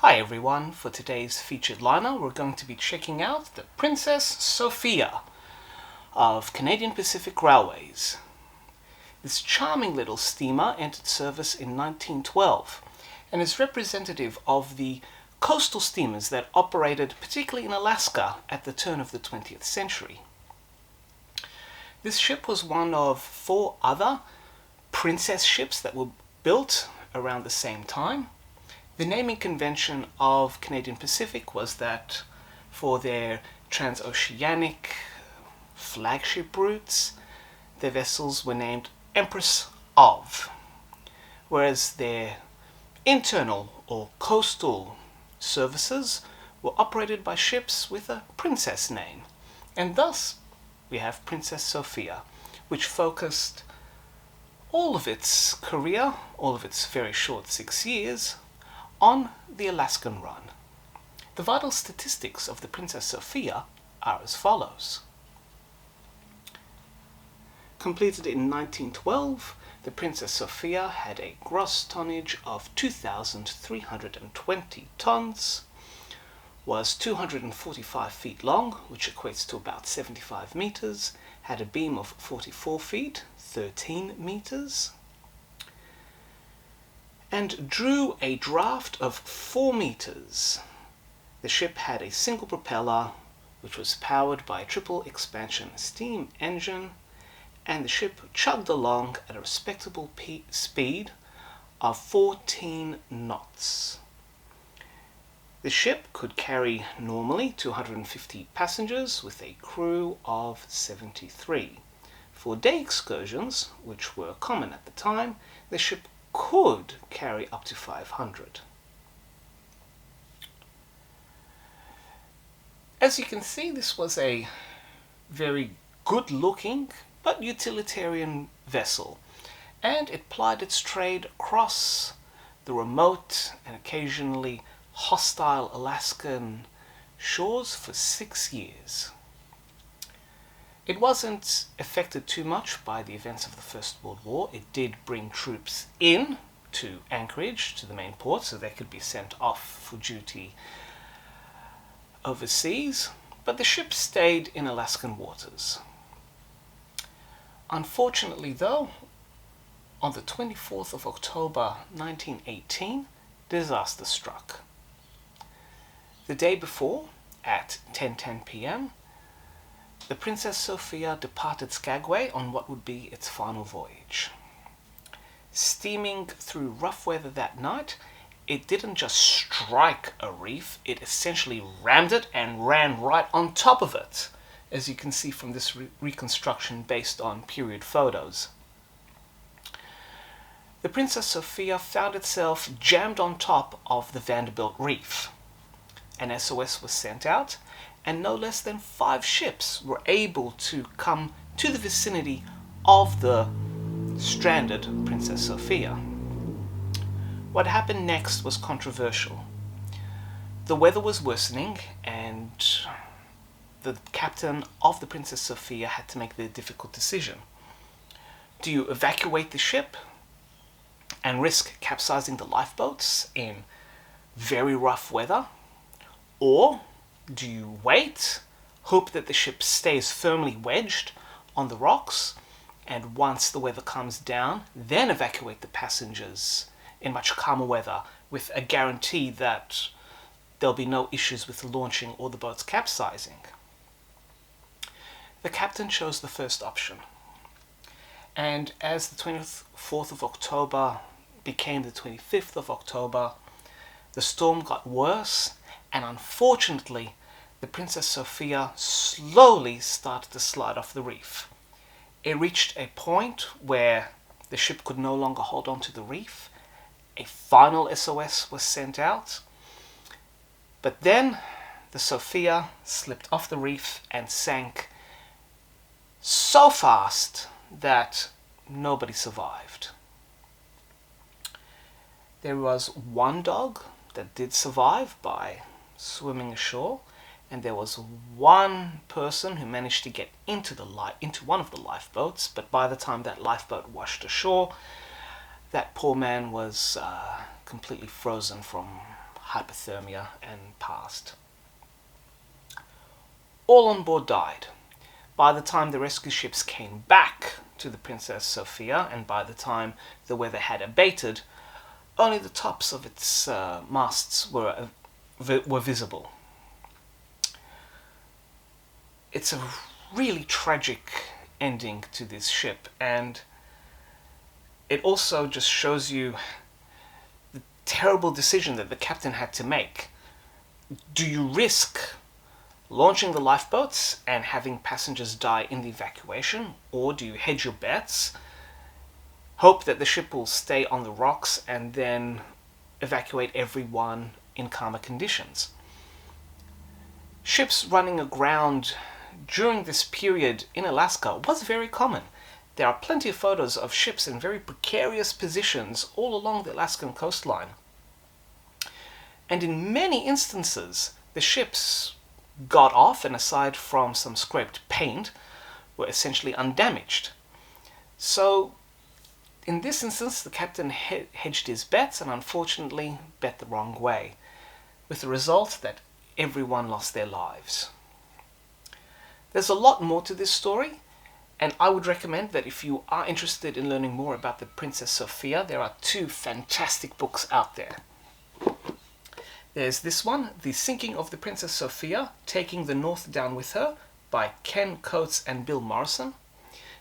Hi everyone, for today's featured liner we're going to be checking out the Princess Sophia of Canadian Pacific Railways. This charming little steamer entered service in 1912 and is representative of the coastal steamers that operated particularly in Alaska at the turn of the 20th century. This ship was one of 4 other princess ships that were built around the same time. The naming convention of Canadian Pacific was that for their transoceanic flagship routes, their vessels were named Empress of, whereas their internal or coastal services were operated by ships with a princess name. And thus we have Princess Sophia, which focused all of its career, all of its very short 6 years, on the Alaskan run. The vital statistics of the Princess Sophia are as follows. Completed in 1912, the Princess Sophia had a gross tonnage of 2,320 tons, was 245 feet long, which equates to about 75 meters, had a beam of 44 feet, 13 meters, and drew a draft of 4 meters. The ship had a single propeller, which was powered by a triple expansion steam engine, and the ship chugged along at a respectable speed of 14 knots. The ship could carry normally 250 passengers with a crew of 73. For day excursions, which were common at the time, the ship could carry up to 500. As you can see, this was a very good-looking but utilitarian vessel, and it plied its trade across the remote and occasionally hostile Alaskan shores for 6 years. It wasn't affected too much by the events of the First World War. It did bring troops in to Anchorage, to the main port, so they could be sent off for duty overseas, but the ship stayed in Alaskan waters. Unfortunately, though, on the 24th of October 1918, disaster struck. The day before, at 10:10 p.m., the Princess Sophia departed Skagway on what would be its final voyage. Steaming through rough weather that night, it didn't just strike a reef, it essentially rammed it and ran right on top of it, as you can see from this reconstruction based on period photos. The Princess Sophia found itself jammed on top of the Vanderbilt Reef. An SOS was sent out, and no less than 5 ships were able to come to the vicinity of the stranded Princess Sophia. What happened next was controversial. The weather was worsening, and the captain of the Princess Sophia had to make the difficult decision. Do you evacuate the ship and risk capsizing the lifeboats in very rough weather? Or do you wait, hope that the ship stays firmly wedged on the rocks, and once the weather comes down, then evacuate the passengers in much calmer weather with a guarantee that there'll be no issues with the launching or the boats capsizing? The captain chose the first option. And as the 24th of October became the 25th of October, the storm got worse, and unfortunately, the Princess Sophia slowly started to slide off the reef. It reached a point where the ship could no longer hold on to the reef. A final SOS was sent out, but then the Sophia slipped off the reef and sank so fast that nobody survived. There was one dog that did survive by swimming ashore, and there was one person who managed to get into one of the lifeboats, but by the time that lifeboat washed ashore, that poor man was completely frozen from hypothermia and passed. All on board died. By the time the rescue ships came back to the Princess Sophia, and by the time the weather had abated, only the tops of its masts were visible. It's a really tragic ending to this ship, and it also just shows you the terrible decision that the captain had to make. Do you risk launching the lifeboats and having passengers die in the evacuation, or do you hedge your bets, hope that the ship will stay on the rocks, and then evacuate everyone in calmer conditions? Ships running aground during this period in Alaska was very common. There are plenty of photos of ships in very precarious positions all along the Alaskan coastline. And in many instances, the ships got off, and aside from some scraped paint, were essentially undamaged. So in this instance, the captain hedged his bets and unfortunately bet the wrong way, with the result that everyone lost their lives. There's a lot more to this story, and I would recommend that if you are interested in learning more about the Princess Sophia, there are 2 fantastic books out there. There's this one, The Sinking of the Princess Sophia, Taking the North Down with Her, by Ken Coates and Bill Morrison.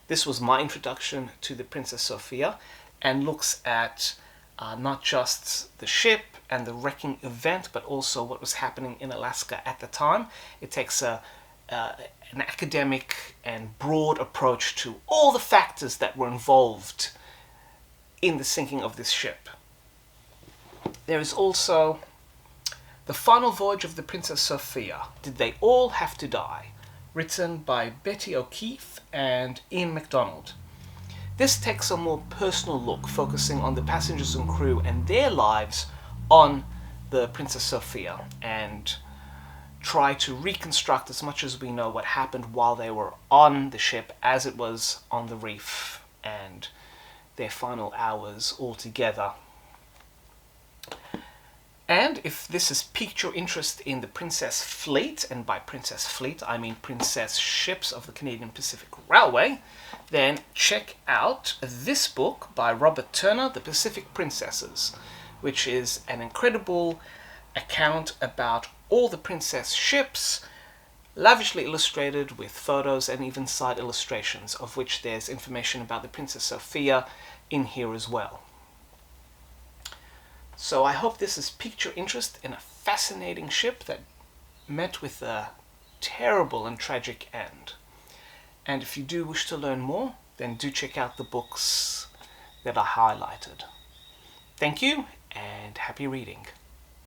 This was my introduction to the Princess Sophia, and looks at not just the ship and the wrecking event, but also what was happening in Alaska at the time. It takes an academic and broad approach to all the factors that were involved in the sinking of this ship. There is also The Final Voyage of the Princess Sophia, Did They All Have to Die?, written by Betty O'Keefe and Ian MacDonald. This takes a more personal look, focusing on the passengers and crew and their lives on the Princess Sophia, and try to reconstruct as much as we know what happened while they were on the ship as it was on the reef, and their final hours all together. And if this has piqued your interest in the Princess Fleet, and by Princess Fleet I mean Princess ships of the Canadian Pacific Railway, then check out this book by Robert Turner, The Pacific Princesses, which is an incredible account about all the princess ships, lavishly illustrated with photos and even side illustrations, of which there's information about the Princess Sophia in here as well. So I hope this has piqued your interest in a fascinating ship that met with a terrible and tragic end. And if you do wish to learn more, then do check out the books that are highlighted. Thank you, and happy reading.